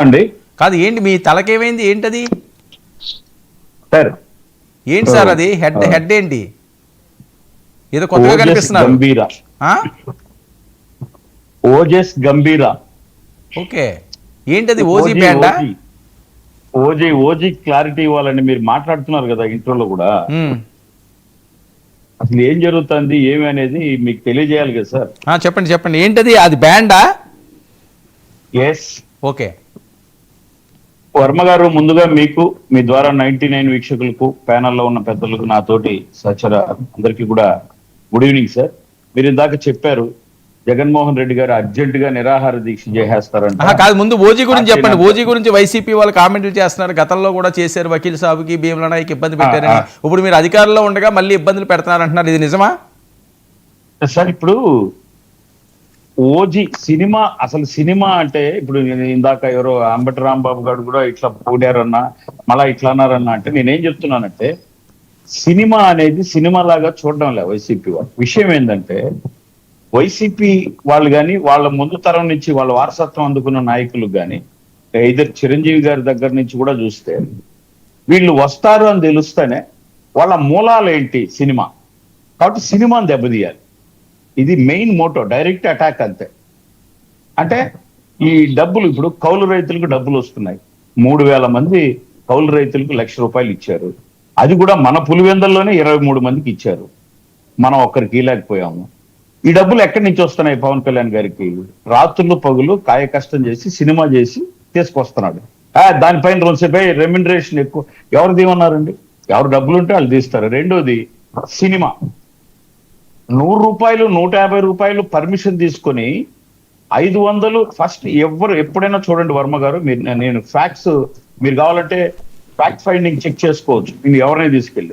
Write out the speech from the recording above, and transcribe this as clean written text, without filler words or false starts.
అండి. కాదు ఏంటి మీ తలకేమైంది ఏంటది? సార్ ఏంటి సార్ అది హెడ్ హెడ్ ఏంటి? ఏదో కొత్తగా ఓజస్ కనిపిస్తున్నారు. గంభీర, ఆ? ఓజస్ గంభీర, ఓకే. ఏంటది ఓజీ బ్యాండా? ఓజీ క్లారిటీ ఇవ్వాలని మీరు మాట్లాడుతున్నారు కదా ఇంట్రోలో కూడా. అసలు ఏం జరుగుతుంది ఏమి అనేది మీకు తెలియజేయాలి కదా సార్. చెప్పండి చెప్పండి ఏంటది, అది బ్యాండా? ఎస్. ఓకే. వర్మ గారు, ముందుగా మీకు, మీ ద్వారా 99 వీక్షకులకు, ప్యానల్లో ఉన్న పెద్దలకు, నాతోటి సచర అందరికీ కూడా గుడ్ ఈవినింగ్ సార్. మీరు ఇందాక చెప్పారు జగన్మోహన్ రెడ్డి గారు అర్జెంట్ గా నిరాహార దీక్ష చేసేస్తారంట. కాదు, ముందు ఓజీ గురించి చెప్పండి. ఓజీ గురించి వైసీపీ వాళ్ళు కామెంట్లు చేస్తున్నారు, గతంలో కూడా చేశారు, వకీల్ సాబుకి భీమల నాయక్ ఇబ్బంది పెట్టారని. ఇప్పుడు మీరు అధికారంలో ఉండగా మళ్ళీ ఇబ్బందులు పెడుతున్నారు అంటున్నారు, ఇది నిజమా? సార్ ఇప్పుడు ఓజీ సినిమా, అసలు సినిమా అంటే ఇప్పుడు ఇందాక ఎవరో అంబటి రాంబాబు గారు కూడా ఇట్లా పోడారన్నా, మళ్ళా ఇట్లా అన్నారన్నా, అంటే నేనేం చెప్తున్నానంటే సినిమా అనేది సినిమా లాగా చూడడం లే వైసీపీ వాళ్ళు. విషయం ఏంటంటే వైసీపీ వాళ్ళు కానీ, వాళ్ళ ముందు తరం నుంచి వాళ్ళ వారసత్వం అందుకున్న నాయకులకు కానీ, ఇద్దరు చిరంజీవి గారి దగ్గర నుంచి కూడా చూస్తే వీళ్ళు వస్తారు అని తెలుస్తేనే వాళ్ళ మూలాలు ఏంటి సినిమా. కాబట్టి సినిమాని దెబ్బతీయాలి, ఇది మెయిన్ మోటో, డైరెక్ట్ అటాక్ అంతే. అంటే ఈ డబ్బులు ఇప్పుడు కౌలు రైతులకు డబ్బులు వస్తున్నాయి. 3,000 మంది కౌలు రైతులకు ₹1,00,000 ఇచ్చారు. అది కూడా మన పులివెందల్లోనే 23 మందికి ఇచ్చారు, మనం ఒక్కరికి ఇవ్వలేకపోయాము. ఈ డబ్బులు ఎక్కడి నుంచి వస్తున్నాయి పవన్ కళ్యాణ్ గారికి? రాత్రులు పగులు కాయ కష్టం చేసి సినిమా చేసి తీసుకొస్తున్నాడు. దానిపైన రోజుపై రెమ్యునరేషన్ ఎక్కువ. ఎవరు తీయమన్నారండి? ఎవరు డబ్బులు ఉంటే వాళ్ళు తీస్తారు. రెండోది సినిమా, ₹100 ₹150 పర్మిషన్ తీసుకొని 500 ఫస్ట్. ఎవరు ఎప్పుడైనా చూడండి వర్మ గారు, మీరు, నేను ఫ్యాక్ట్స్, మీరు కావాలంటే ఫ్యాక్ట్ ఫైండింగ్ చెక్ చేసుకోవచ్చు. నేను ఎవరైనా తీసుకెళ్ళి